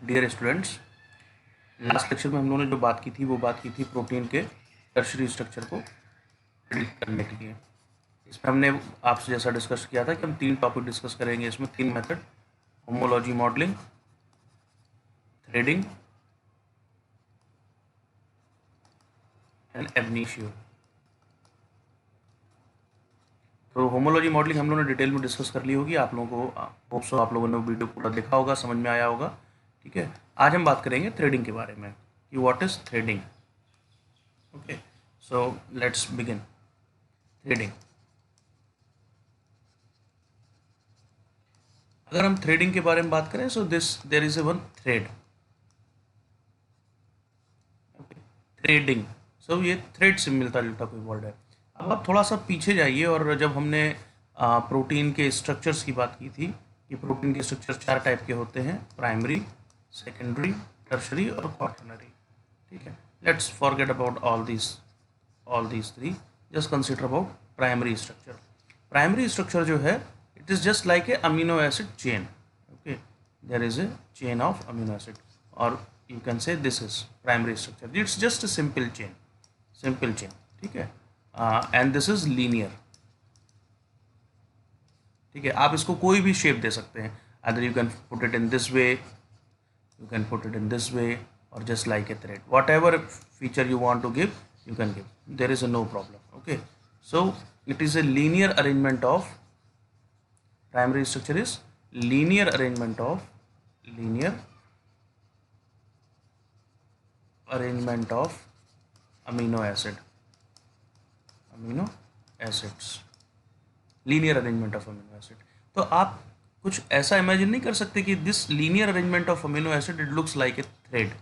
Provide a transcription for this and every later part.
Dear students, last lecture में हम लोगों ने जो बात की थी वो बात की थी प्रोटीन के टर्शरी स्ट्रक्चर को प्रिडिक्ट करने के लिए। इसमें हमने आपसे जैसा डिस्कस किया था कि हम 3 टॉपिक डिस्कस करेंगे। इसमें 3 method, homology modelling, threading and एब इनिशियो। तो होमोलॉजी मॉडलिंग हम लोगों ने डिटेल में डिस्कस कर ली होगी। आप लोगों को होप सो आप लोगों ने वीडियो पूरा देखा होगा, समझ में आया होगा। ठीक है, आज हम बात करेंगे थ्रेडिंग के बारे में कि what is threading. Okay, so let's begin. Threading, अगर हम थ्रेडिंग के बारे में बात करें, so there is a one thread. Threading, so ये थ्रेड से मिलता जुलता कोई वर्ड है। अब आप थोड़ा सा पीछे जाइए, और जब हमने प्रोटीन के स्ट्रक्चर्स की बात की थी कि प्रोटीन के स्ट्रक्चर 4 टाइप के होते हैं, प्राइमरी, सेकेंडरी, टर्शरी और क्वाaternary। ठीक है, let's forget about all these 3, just consider about primary structure. Primary structure जो है, it is just like a amino acid chain. Okay, there is a chain of amino acid, और you can say this is primary structure. It's just a simple chain. ठीक है, and this is linear। ठीक है, आप इसको कोई भी shape दे सकते हैं। either you can put it in this way, you can put it in this way, or just like a thread, whatever feature you want to give you can give, there is a no problem। okay, so it is a linear arrangement of, primary structure is linear arrangement of amino acids, linear arrangement of amino acid. तो आप कुछ ऐसा imagine नहीं कर सकते कि this linear arrangement of amino acid it looks like a thread,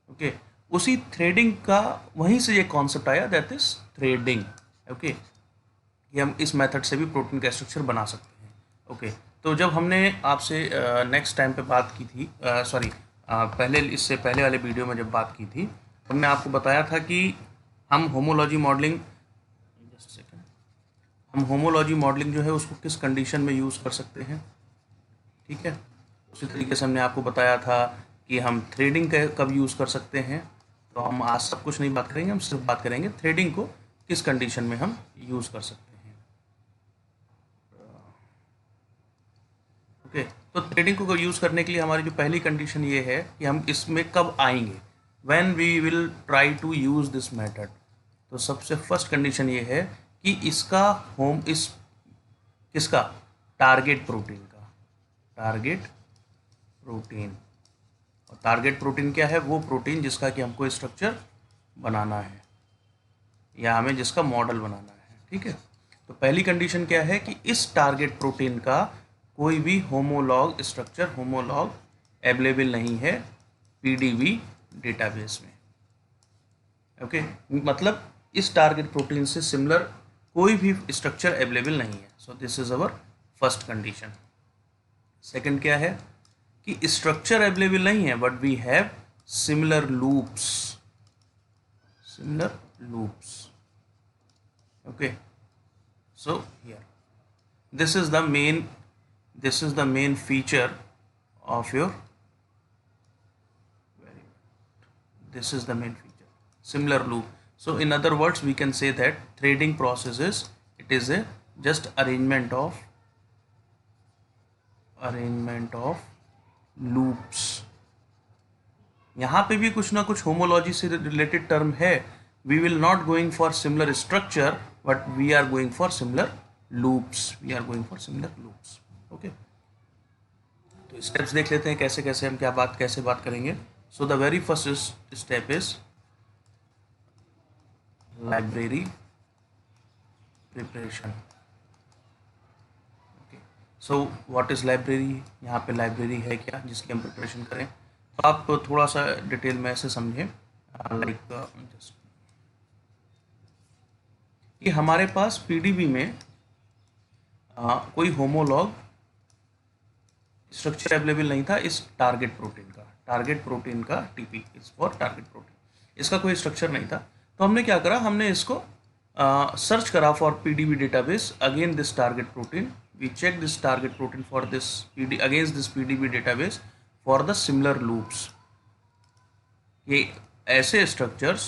okay, उसी threading का वहीं से ये कॉन्सेप्ट आया, दैट इज थ्रेडिंग। ओके, कि हम इस मेथड से भी प्रोटीन का स्ट्रक्चर बना सकते हैं। ओके, तो जब हमने आपसे नेक्स्ट टाइम पे बात की थी, सॉरी पहले, इससे पहले वाले वीडियो में जब बात की थी, हमने आपको बताया था कि हम होमोलॉजी मॉडलिंग, जो है उसको किस कंडीशन में यूज़ कर सकते हैं। ठीक है, उसी तरीके से हमने आपको बताया था कि हम थ्रेडिंग कब यूज़ कर सकते हैं। तो हम आज सब कुछ नहीं बात करेंगे, हम सिर्फ बात करेंगे थ्रेडिंग को किस कंडीशन में हम यूज़ कर सकते हैं। ओके, तो थ्रेडिंग को यूज़ करने के लिए हमारी जो पहली कंडीशन ये है कि हम इसमें कब आएंगे, when we will try to use this method. तो सबसे फर्स्ट कंडीशन ये है कि इसका किसका, टारगेट प्रोटीन का, टारगेट प्रोटीन क्या है, वो प्रोटीन जिसका कि हमको स्ट्रक्चर बनाना है या हमें जिसका मॉडल बनाना है। ठीक है, तो पहली कंडीशन क्या है कि इस टारगेट प्रोटीन का कोई भी होमोलॉग अवेलेबल नहीं है पीडीबी डेटाबेस में। ओके, मतलब इस टारगेट प्रोटीन से सिमिलर कोई भी स्ट्रक्चर अवेलेबल नहीं है। So this is our first condition. Second क्या है कि स्ट्रक्चर अवेलेबल नहीं है, but we have similar loops. Okay, so here this is the main feature of your similar loop. So in other words, we can say that threading process is, it is a just arrangement of loops। यहाँ पे भी कुछ ना कुछ homology से related term है। we will not going for similar structure, but we are going for similar loops। Okay, तो steps देख लेते हैं कैसे कैसे हम कैसे बात करेंगे। So the very first step is library preparation. Okay, so what is library, यहाँ पे लाइब्रेरी है क्या जिसकी हम प्रिपरेशन करें। तो आप थोड़ा सा डिटेल में ऐसे समझें, लाइक जस्ट कि हमारे पास पीडीबी में कोई होमोलॉग स्ट्रक्चर अवेलेबल नहीं था इस टारगेट प्रोटीन का TP is for target protein, इसका कोई स्ट्रक्चर नहीं था। तो हमने क्या करा, हमने इसको सर्च करा for PDB database again this target protein, we check this target protein for this against this PDB database for the similar loops. ये ऐसे स्ट्रक्चर्स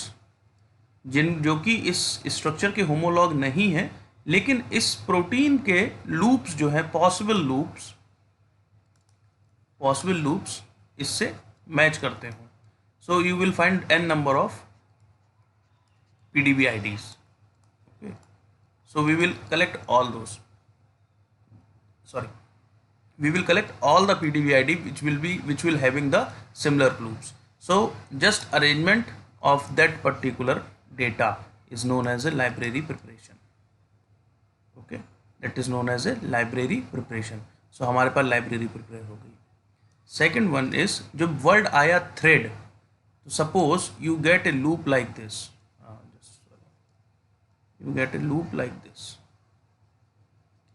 जो कि इस स्ट्रक्चर के होमोलॉग नहीं है, लेकिन इस प्रोटीन के लूप्स जो है पॉसिबल लूप्स इससे मैच करते हो. So you will find n number of PDB IDs. Okay. So we will collect all those. We will collect all the PDB ID which will having the similar loops. So just arrangement of that particular data is known as a library preparation. Okay, that is known as a library preparation. So हमारे पास library prepare हो गई. Second one is जब word आया thread, तो suppose you get a loop like this. You get a loop like this.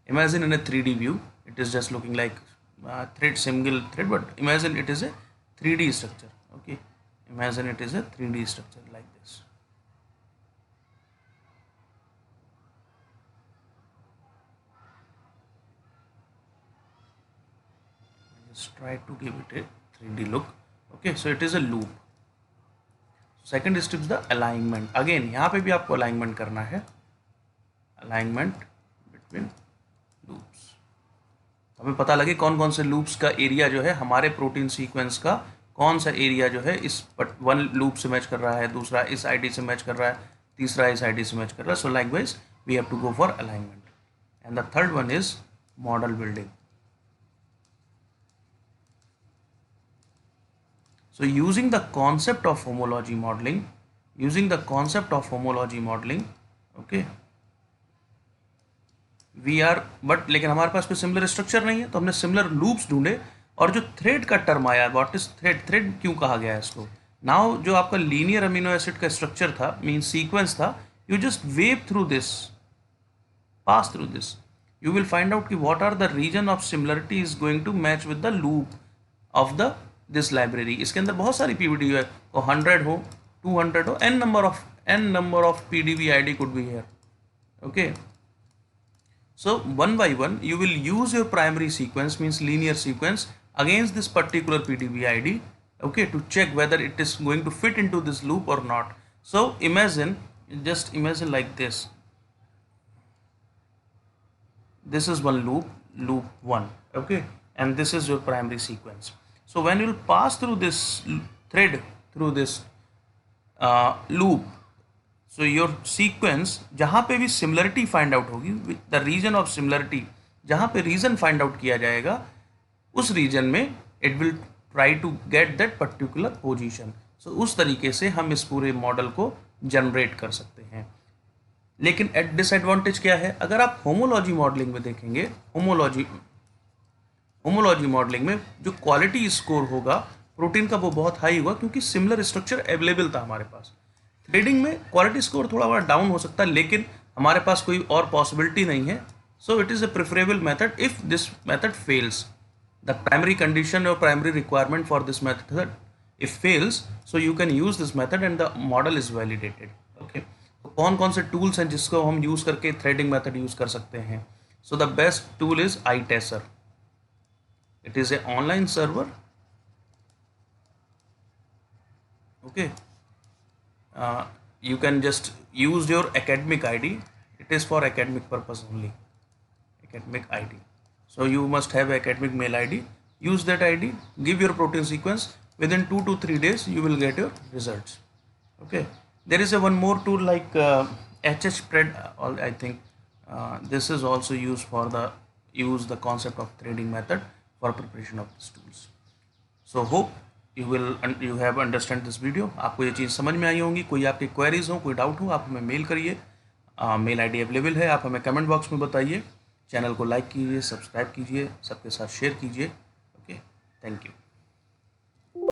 Imagine in a 3D view, it is just looking like single thread, but imagine it is a 3D structure. Okay, imagine it is a 3D structure like this. Just try to give it a 3D look. Okay, so it is a loop. Second step is the alignment. Again यहाँ पे भी आपको alignment करना है, alignment between loops. हमें पता लगे कौन कौन से लूप्स का एरिया जो है हमारे प्रोटीन सीक्वेंस का, कौन सा एरिया जो है इस वन लूप से मैच कर रहा है, दूसरा इस आईडी से मैच कर रहा है, तीसरा इस आईडी से मैच कर रहा है. So likewise we have to go for alignment. And the third one is model building. So using the concept of homology modeling, okay, we are लेकिन हमारे पास कोई सिमिलर स्ट्रक्चर नहीं है, तो हमने सिमिलर लूप्स ढूंढे. और जो थ्रेड का टर्म आया, व्हाट इज थ्रेड क्यों कहा गया है इसको? नाउ जो आपका लीनियर अमीनो एसिड का स्ट्रक्चर था, मीन सीक्वेंस था, you just wave through this, pass through this, you will find out कि what are the reason of similarity is going to match with the loop of the this library. इसके अंदर बहुत सारी PDB है, तो 100 हो, 200 हो, n number of PDB ID could be here. Okay, so one by one you will use your primary sequence, means linear sequence, against this particular PDB ID, okay, to check whether it is going to fit into this loop or not. So just imagine like this. This is one loop 1, okay, and this is your primary sequence. So when you will pass through this thread, through this loop, so your sequence जहाँ पे भी similarity find out होगी, the region of similarity, जहाँ पे region find out किया जाएगा, उस region में it will try to get that particular position. So उस तरीके से हम इस पूरे मॉडल को जनरेट कर सकते हैं. लेकिन एट डिसएडवांटेज क्या है? अगर आप होमोलॉजी मॉडलिंग में देखेंगे, होमोलॉजी मॉडलिंग में जो क्वालिटी स्कोर होगा प्रोटीन का वो बहुत हाई होगा, क्योंकि सिमिलर स्ट्रक्चर अवेलेबल था हमारे पास. थ्रेडिंग में क्वालिटी स्कोर थोड़ा बड़ा डाउन हो सकता है, लेकिन हमारे पास कोई और पॉसिबिलिटी नहीं है. So it is a preferable method if this method fails. The primary condition और primary requirement for this method if fails, so you can use this method and the model is validated. Okay, तो कौन कौन से tools हैं जिसको हम use करके threading method use कर सकते हैं? So the best tool is iTeser. It is an online server. Okay, you can just use your academic ID. It is for academic purpose only, academic ID. So you must have academic mail ID. Use that ID, give your protein sequence. Within 2 to 3 days you will get your results. Okay, there is a one more tool like HHspread. I think this is also used for the concept of threading method for preparation of these tools. So hope you have understand this video. आपको ये चीज़ समझ में आई होंगी. कोई आपकी queries हो, कोई doubt हो, आप हमें मेल करिए. मेल आईडी अवेलेबल है, आप हमें कमेंट बॉक्स में बताइए. चैनल को लाइक कीजिए, सब्सक्राइब कीजिए, सबके साथ शेयर कीजिए. Okay, thank you.